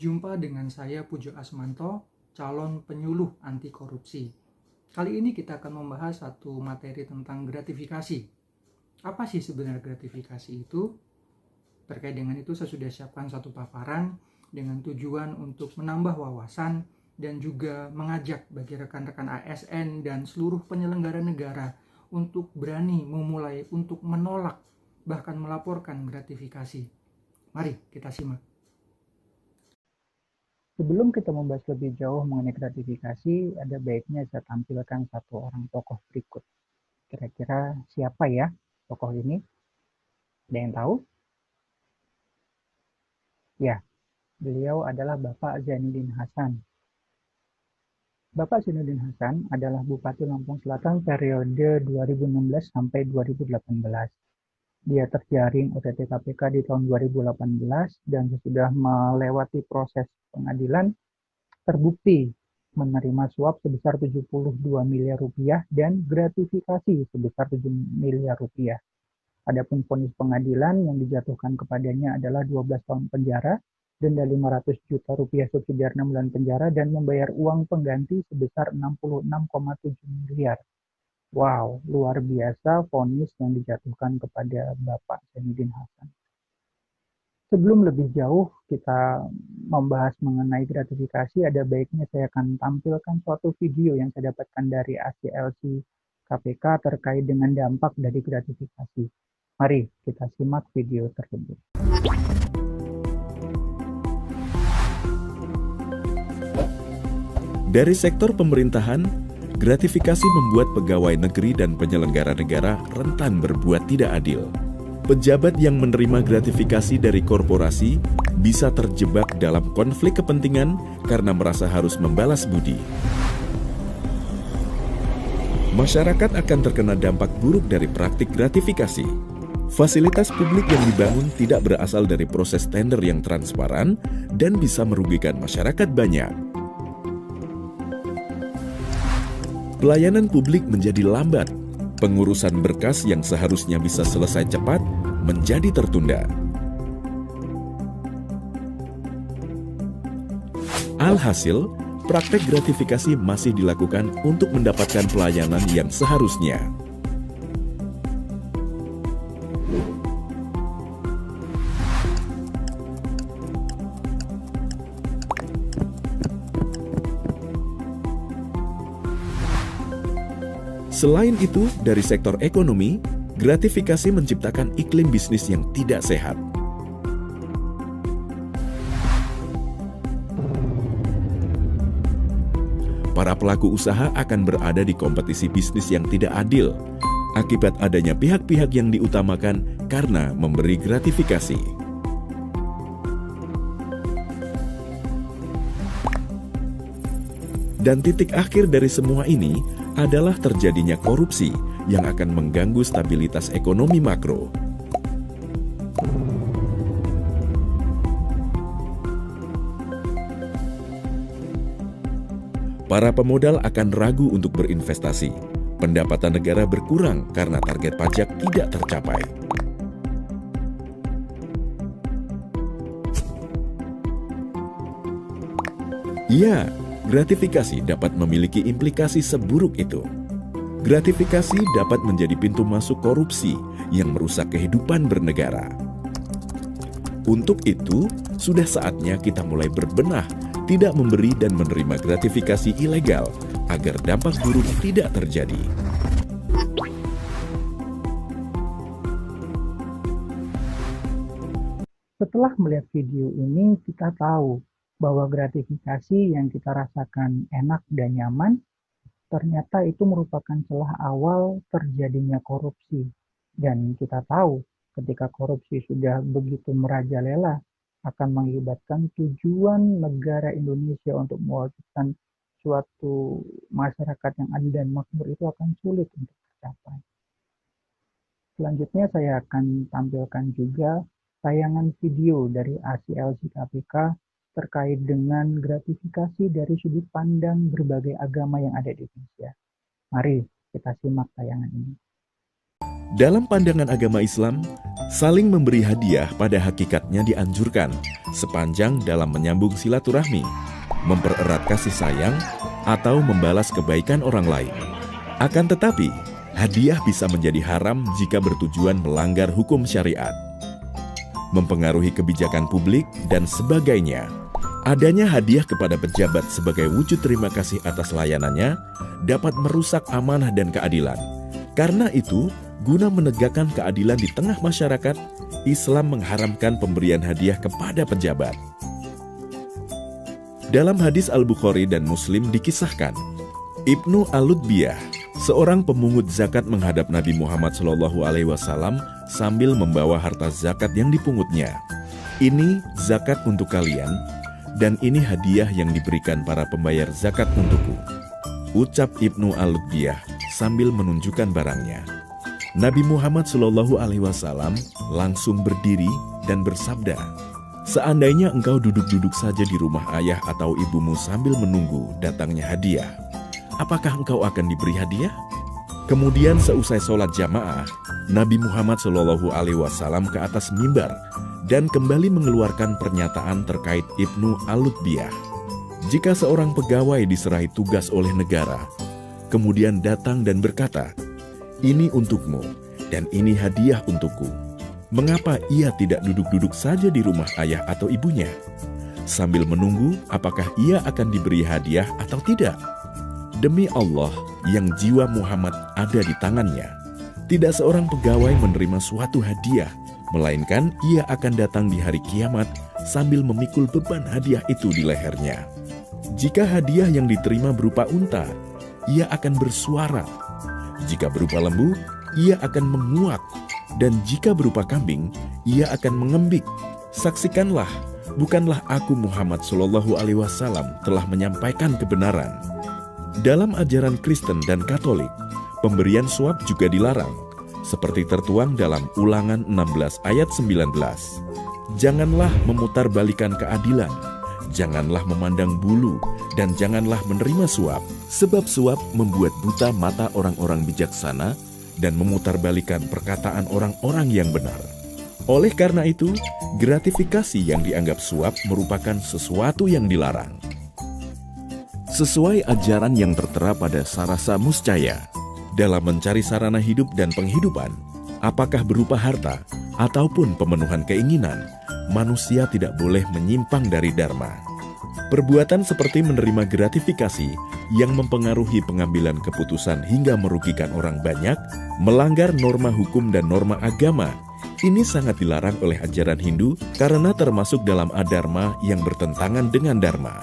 Jumpa dengan saya Pujo Asmanto, calon penyuluh anti korupsi. Kali ini kita akan membahas satu materi tentang gratifikasi. Apa sih sebenarnya gratifikasi itu? Terkait dengan itu saya sudah siapkan satu paparan dengan tujuan untuk menambah wawasan dan juga mengajak bagi rekan-rekan ASN dan seluruh penyelenggara negara untuk berani memulai untuk menolak bahkan melaporkan gratifikasi. Mari kita simak. Sebelum kita membahas lebih jauh mengenai gratifikasi, ada baiknya saya tampilkan satu orang tokoh berikut. Kira-kira siapa ya tokoh ini? Ada yang tahu? Ya, beliau adalah Bapak Zainuddin Hasan. Bapak Zainuddin Hasan adalah Bupati Lampung Selatan periode 2016 sampai 2018. Dia terjaring OTT KPK di tahun 2018 dan sesudah melewati proses pengadilan, terbukti menerima suap sebesar 72 miliar rupiah dan gratifikasi sebesar 7 miliar rupiah. Adapun vonis pengadilan yang dijatuhkan kepadanya adalah 12 tahun penjara, denda 500 juta rupiah subsidiar 6 bulan penjara, dan membayar uang pengganti sebesar 66,7 miliar. Wow, luar biasa vonis yang dijatuhkan kepada Bapak Zainuddin Hasan. Sebelum lebih jauh kita membahas mengenai gratifikasi, ada baiknya saya akan tampilkan suatu video yang saya dapatkan dari ACLC KPK terkait dengan dampak dari gratifikasi. Mari kita simak video tersebut. Dari sektor pemerintahan, gratifikasi membuat pegawai negeri dan penyelenggara negara rentan berbuat tidak adil. Pejabat yang menerima gratifikasi dari korporasi bisa terjebak dalam konflik kepentingan karena merasa harus membalas budi. Masyarakat akan terkena dampak buruk dari praktik gratifikasi. Fasilitas publik yang dibangun tidak berasal dari proses tender yang transparan dan bisa merugikan masyarakat banyak. Pelayanan publik menjadi lambat. Pengurusan berkas yang seharusnya bisa selesai cepat menjadi tertunda. Alhasil, praktek gratifikasi masih dilakukan untuk mendapatkan pelayanan yang seharusnya. Selain itu, dari sektor ekonomi, gratifikasi menciptakan iklim bisnis yang tidak sehat. Para pelaku usaha akan berada di kompetisi bisnis yang tidak adil, akibat adanya pihak-pihak yang diutamakan karena memberi gratifikasi. Dan titik akhir dari semua ini adalah terjadinya korupsi yang akan mengganggu stabilitas ekonomi makro. Para pemodal akan ragu untuk berinvestasi. Pendapatan negara berkurang karena target pajak tidak tercapai. Ya, gratifikasi dapat memiliki implikasi seburuk itu. Gratifikasi dapat menjadi pintu masuk korupsi yang merusak kehidupan bernegara. Untuk itu, sudah saatnya kita mulai berbenah, tidak memberi dan menerima gratifikasi ilegal, agar dampak buruk tidak terjadi. Setelah melihat video ini, kita tahu bahwa gratifikasi yang kita rasakan enak dan nyaman, ternyata itu merupakan celah awal terjadinya korupsi. Dan kita tahu ketika korupsi sudah begitu merajalela, akan mengakibatkan tujuan negara Indonesia untuk mewujudkan suatu masyarakat yang adil dan makmur itu akan sulit untuk tercapai. Selanjutnya saya akan tampilkan juga tayangan video dari ACLC KPK terkait dengan gratifikasi dari sudut pandang berbagai agama yang ada di Indonesia. Mari kita simak tayangan ini. Dalam pandangan agama Islam, saling memberi hadiah pada hakikatnya dianjurkan sepanjang dalam menyambung silaturahmi, mempererat kasih sayang, atau membalas kebaikan orang lain. Akan tetapi, hadiah bisa menjadi haram jika bertujuan melanggar hukum syariat, mempengaruhi kebijakan publik, dan sebagainya. Adanya hadiah kepada pejabat sebagai wujud terima kasih atas layanannya dapat merusak amanah dan keadilan. Karena itu, guna menegakkan keadilan di tengah masyarakat, Islam mengharamkan pemberian hadiah kepada pejabat. Dalam hadis Al-Bukhari dan Muslim dikisahkan, Ibnu Al-Lutbiyah, seorang pemungut zakat menghadap Nabi Muhammad SAW sambil membawa harta zakat yang dipungutnya. Ini zakat untuk kalian, dan ini hadiah yang diberikan para pembayar zakat untukku, ucap Ibnu Al-Lutbiyah sambil menunjukkan barangnya. Nabi Muhammad SAW langsung berdiri dan bersabda, "Seandainya engkau duduk-duduk saja di rumah ayah atau ibumu sambil menunggu datangnya hadiah, apakah engkau akan diberi hadiah?" Kemudian seusai sholat jamaah, Nabi Muhammad SAW ke atas mimbar dan kembali mengeluarkan pernyataan terkait Ibnu Al-Lutbiyah. Jika seorang pegawai diserahi tugas oleh negara, kemudian datang dan berkata, "Ini untukmu dan ini hadiah untukku," mengapa ia tidak duduk-duduk saja di rumah ayah atau ibunya, sambil menunggu apakah ia akan diberi hadiah atau tidak? Demi Allah yang jiwa Muhammad ada di tangannya, tidak seorang pegawai menerima suatu hadiah, melainkan ia akan datang di hari kiamat sambil memikul beban hadiah itu di lehernya. Jika hadiah yang diterima berupa unta, ia akan bersuara. Jika berupa lembu, ia akan menguak. Dan jika berupa kambing, ia akan mengembik. Saksikanlah, bukanlah aku Muhammad SAW telah menyampaikan kebenaran. Dalam ajaran Kristen dan Katolik, pemberian suap juga dilarang, seperti tertuang dalam Ulangan 16 ayat 19. Janganlah memutarbalikkan keadilan, janganlah memandang bulu, dan janganlah menerima suap, sebab suap membuat buta mata orang-orang bijaksana dan memutarbalikkan perkataan orang-orang yang benar. Oleh karena itu, gratifikasi yang dianggap suap merupakan sesuatu yang dilarang. Sesuai ajaran yang tertera pada Sarasa Muscaya, dalam mencari sarana hidup dan penghidupan, apakah berupa harta ataupun pemenuhan keinginan, manusia tidak boleh menyimpang dari dharma. Perbuatan seperti menerima gratifikasi yang mempengaruhi pengambilan keputusan hingga merugikan orang banyak, melanggar norma hukum dan norma agama, ini sangat dilarang oleh ajaran Hindu karena termasuk dalam adharma yang bertentangan dengan dharma.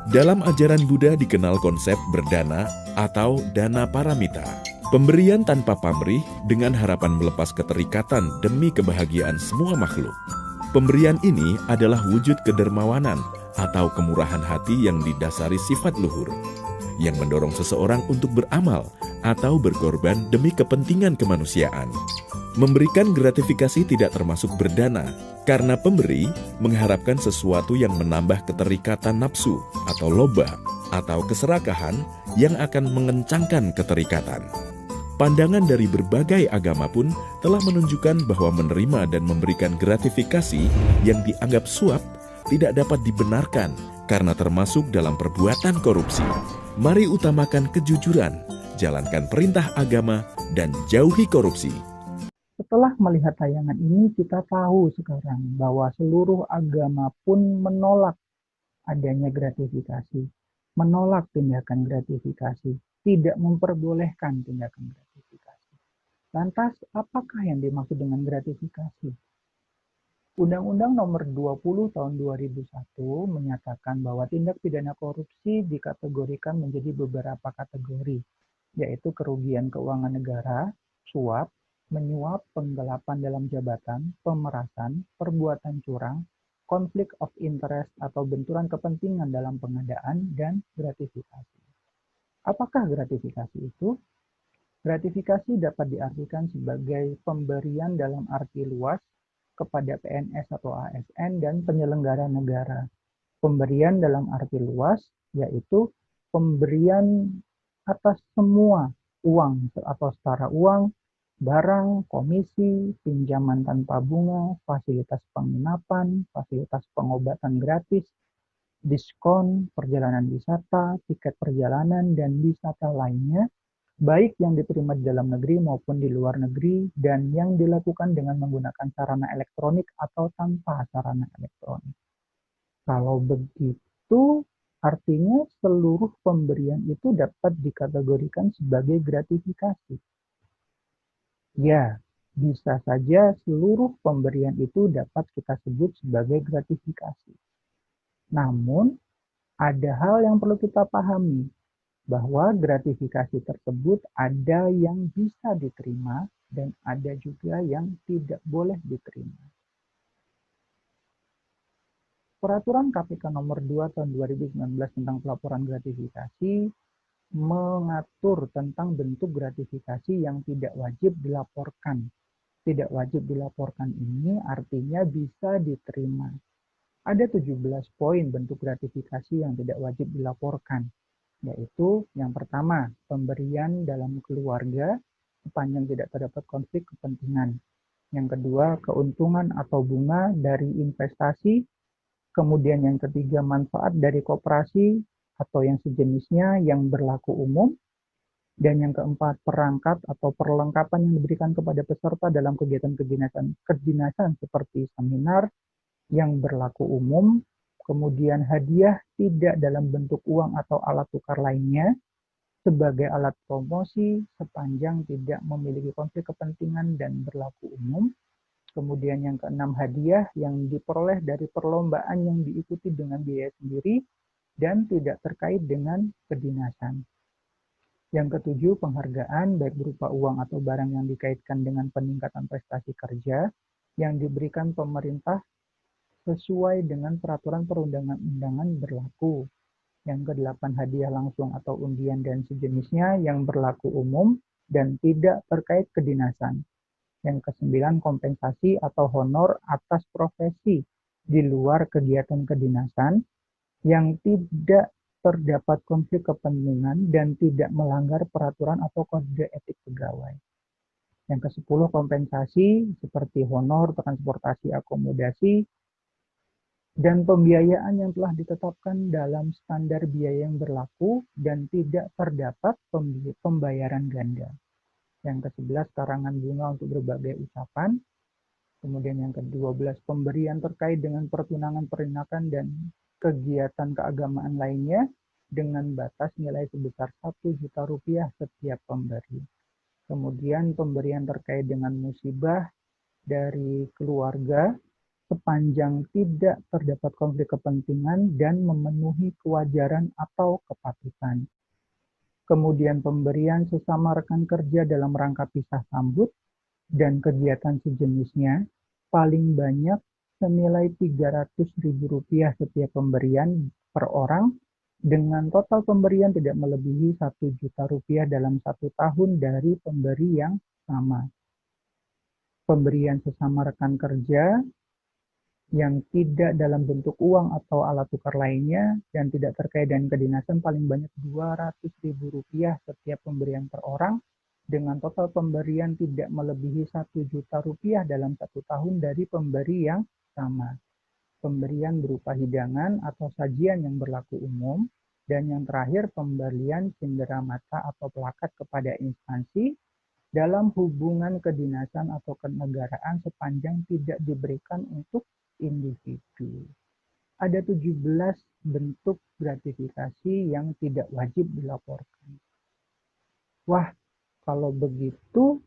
Dalam ajaran Buddha dikenal konsep berdana atau dana paramita, pemberian tanpa pamrih dengan harapan melepas keterikatan demi kebahagiaan semua makhluk. Pemberian ini adalah wujud kedermawanan atau kemurahan hati yang didasari sifat luhur, yang mendorong seseorang untuk beramal atau berkorban demi kepentingan kemanusiaan. Memberikan gratifikasi tidak termasuk berdana, karena pemberi mengharapkan sesuatu yang menambah keterikatan nafsu atau loba, atau keserakahan yang akan mengencangkan keterikatan. Pandangan dari berbagai agama pun telah menunjukkan bahwa menerima dan memberikan gratifikasi yang dianggap suap tidak dapat dibenarkan karena termasuk dalam perbuatan korupsi. Mari utamakan kejujuran, jalankan perintah agama, dan jauhi korupsi. Setelah melihat tayangan ini, kita tahu sekarang bahwa seluruh agama pun menolak adanya gratifikasi, menolak tindakan gratifikasi, tidak memperbolehkan tindakan gratifikasi. Lantas, apakah yang dimaksud dengan gratifikasi? Undang-Undang Nomor 20 Tahun 2001 menyatakan bahwa tindak pidana korupsi dikategorikan menjadi beberapa kategori, yaitu kerugian keuangan negara, suap, menyuap, penggelapan dalam jabatan, pemerasan, perbuatan curang, konflik of interest atau benturan kepentingan dalam pengadaan, dan gratifikasi. Apakah gratifikasi itu? Gratifikasi dapat diartikan sebagai pemberian dalam arti luas kepada PNS atau ASN dan penyelenggara negara. Pemberian dalam arti luas yaitu pemberian atas semua uang atau setara uang, barang, komisi, pinjaman tanpa bunga, fasilitas penginapan, fasilitas pengobatan gratis, diskon, perjalanan wisata, tiket perjalanan, dan wisata lainnya, baik yang diterima di dalam negeri maupun di luar negeri, dan yang dilakukan dengan menggunakan sarana elektronik atau tanpa sarana elektronik. Kalau begitu, artinya seluruh pemberian itu dapat dikategorikan sebagai gratifikasi. Ya, bisa saja seluruh pemberian itu dapat kita sebut sebagai gratifikasi. Namun, ada hal yang perlu kita pahami, bahwa gratifikasi tersebut ada yang bisa diterima dan ada juga yang tidak boleh diterima. Peraturan KPK nomor 2 tahun 2019 tentang pelaporan gratifikasi mengatur tentang bentuk gratifikasi yang tidak wajib dilaporkan. Tidak wajib dilaporkan ini artinya bisa diterima. Ada 17 poin bentuk gratifikasi yang tidak wajib dilaporkan, yaitu yang pertama, pemberian dalam keluarga sepanjang tidak terdapat konflik kepentingan. Yang kedua, keuntungan atau bunga dari investasi. Kemudian yang ketiga, manfaat dari koperasi atau yang sejenisnya yang berlaku umum. Dan yang keempat, perangkat atau perlengkapan yang diberikan kepada peserta dalam kegiatan kedinasan seperti seminar yang berlaku umum. Kemudian hadiah tidak dalam bentuk uang atau alat tukar lainnya sebagai alat promosi sepanjang tidak memiliki konflik kepentingan dan berlaku umum. Kemudian yang keenam, hadiah yang diperoleh dari perlombaan yang diikuti dengan biaya sendiri dan tidak terkait dengan kedinasan. Yang ketujuh, penghargaan baik berupa uang atau barang yang dikaitkan dengan peningkatan prestasi kerja yang diberikan pemerintah sesuai dengan peraturan perundang-undangan berlaku. Yang kedelapan, hadiah langsung atau undian dan sejenisnya yang berlaku umum dan tidak terkait kedinasan. Yang kesembilan, kompensasi atau honor atas profesi di luar kegiatan kedinasan yang tidak terdapat konflik kepentingan dan tidak melanggar peraturan atau kode etik pegawai. Yang ke-10, kompensasi seperti honor, transportasi, akomodasi, dan pembiayaan yang telah ditetapkan dalam standar biaya yang berlaku dan tidak terdapat pembayaran ganda. Yang ke-11, karangan bunga untuk berbagai ucapan. Kemudian yang ke-12, pemberian terkait dengan pertunangan, pernikahan, dan kegiatan keagamaan lainnya dengan batas nilai sebesar Rp1.000.000 setiap pemberi. Kemudian pemberian terkait dengan musibah dari keluarga sepanjang tidak terdapat konflik kepentingan dan memenuhi kewajaran atau kepatutan. Kemudian pemberian sesama rekan kerja dalam rangka pisah sambut dan kegiatan sejenisnya paling banyak senilai Rp300.000 setiap pemberian per orang dengan total pemberian tidak melebihi Rp1.000.000 dalam 1 tahun dari pemberi yang sama. Pemberian sesama rekan kerja yang tidak dalam bentuk uang atau alat tukar lainnya dan tidak terkait dengan kedinasan paling banyak Rp200.000 setiap pemberian per orang dengan total pemberian tidak melebihi Rp1.000.000 dalam 1 tahun dari pemberi yang sama. Pemberian berupa hidangan atau sajian yang berlaku umum, dan yang terakhir pemberian cenderamata atau plakat kepada instansi dalam hubungan kedinasan atau kenegaraan sepanjang tidak diberikan untuk individu. Ada 17 bentuk gratifikasi yang tidak wajib dilaporkan. Wah, kalau begitu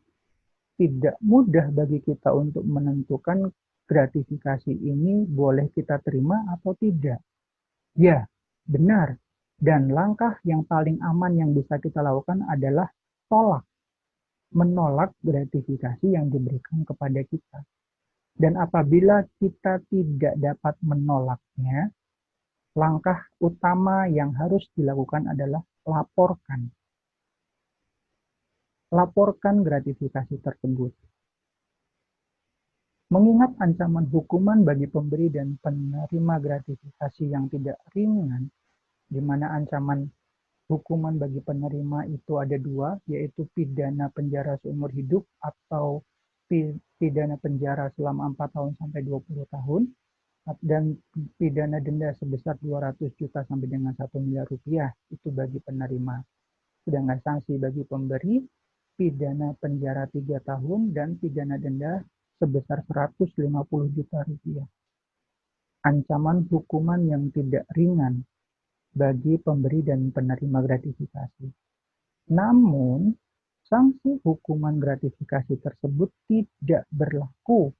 tidak mudah bagi kita untuk menentukan gratifikasi ini boleh kita terima atau tidak. Ya, benar. Dan langkah yang paling aman yang bisa kita lakukan adalah menolak gratifikasi yang diberikan kepada kita. Dan apabila kita tidak dapat menolaknya, langkah utama yang harus dilakukan adalah laporkan. Laporkan gratifikasi tersebut. Mengingat ancaman hukuman bagi pemberi dan penerima gratifikasi yang tidak ringan, di mana ancaman Hukuman bagi penerima itu ada dua, yaitu pidana penjara seumur hidup atau pidana penjara selama 4 tahun sampai 20 tahun, dan pidana denda sebesar 200 juta sampai dengan 1 miliar rupiah itu bagi penerima. Sedangkan sanksi bagi pemberi, pidana penjara 3 tahun dan pidana denda sebesar 150 juta rupiah. Ancaman hukuman yang tidak ringan bagi pemberi dan penerima gratifikasi. Namun, sanksi hukuman gratifikasi tersebut tidak berlaku.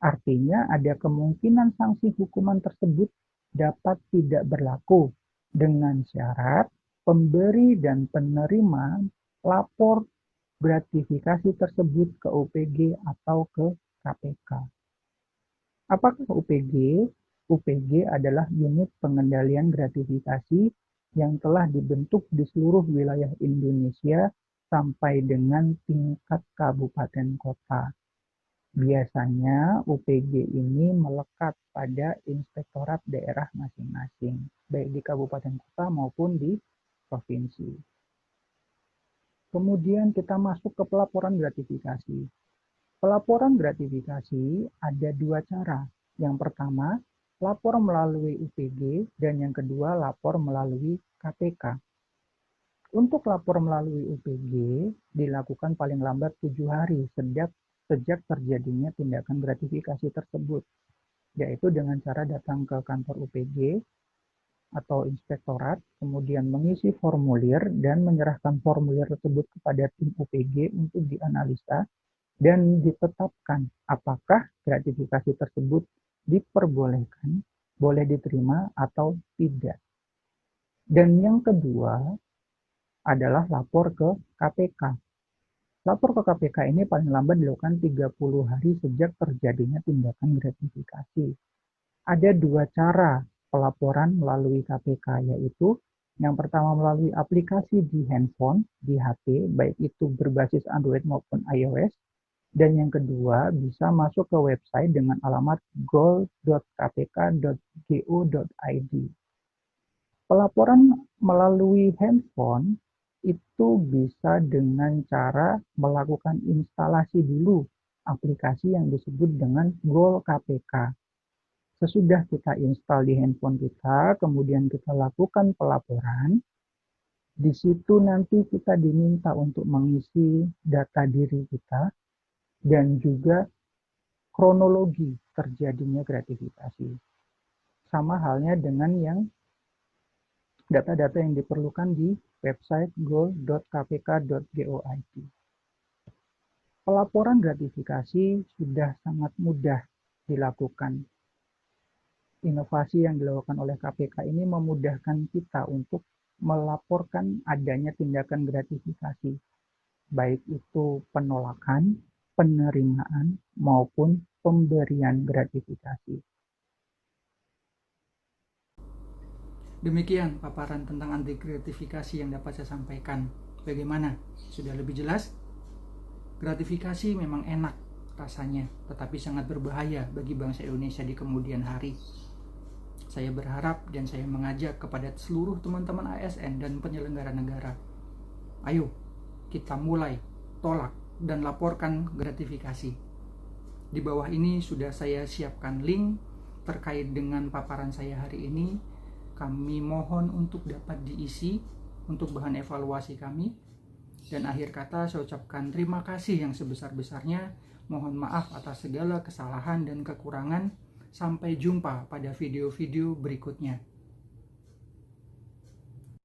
Artinya, ada kemungkinan sanksi hukuman tersebut dapat tidak berlaku dengan syarat pemberi dan penerima lapor gratifikasi tersebut ke UPG atau ke KPK. Apakah UPG? UPG adalah unit pengendalian gratifikasi yang telah dibentuk di seluruh wilayah Indonesia sampai dengan tingkat kabupaten kota. Biasanya UPG ini melekat pada inspektorat daerah masing-masing, baik di kabupaten kota maupun di provinsi. Kemudian kita masuk ke pelaporan gratifikasi. Pelaporan gratifikasi ada dua cara. Yang pertama, lapor melalui UPG, dan yang kedua, lapor melalui KPK. Untuk lapor melalui UPG dilakukan paling lambat 7 hari sejak terjadinya tindakan gratifikasi tersebut, yaitu dengan cara datang ke kantor UPG atau inspektorat, kemudian mengisi formulir dan menyerahkan formulir tersebut kepada tim UPG untuk dianalisa dan ditetapkan apakah gratifikasi tersebut diperbolehkan, boleh diterima atau tidak. Dan yang kedua adalah lapor ke KPK. Lapor ke KPK ini paling lambat dilakukan 30 hari sejak terjadinya tindakan gratifikasi. Ada dua cara pelaporan melalui KPK, yaitu yang pertama melalui aplikasi di handphone, di HP, baik itu berbasis Android maupun iOS, dan yang kedua bisa masuk ke website dengan alamat gol.kpk.go.id. Pelaporan melalui handphone itu bisa dengan cara melakukan instalasi dulu aplikasi yang disebut dengan Gol KPK. Sesudah kita install di handphone kita, kemudian kita lakukan pelaporan. Di situ nanti kita diminta untuk mengisi data diri kita dan juga kronologi terjadinya gratifikasi. Sama halnya dengan yang data-data yang diperlukan di website gol.kpk.go.id. Pelaporan gratifikasi sudah sangat mudah dilakukan. Inovasi yang dilakukan oleh KPK ini memudahkan kita untuk melaporkan adanya tindakan gratifikasi, baik itu penolakan, penerimaan, maupun pemberian gratifikasi. Demikian paparan tentang anti gratifikasi yang dapat saya sampaikan. Bagaimana? Sudah lebih jelas? Gratifikasi memang enak rasanya, tetapi sangat berbahaya bagi bangsa Indonesia di kemudian hari. Saya berharap dan saya mengajak kepada seluruh teman-teman ASN dan penyelenggara negara. Ayo, kita mulai tolak dan laporkan gratifikasi. Di bawah ini sudah saya siapkan link terkait dengan paparan saya hari ini. Kami mohon untuk dapat diisi untuk bahan evaluasi kami. Dan akhir kata saya ucapkan terima kasih yang sebesar-besarnya. Mohon maaf atas segala kesalahan dan kekurangan. Sampai jumpa pada video-video berikutnya.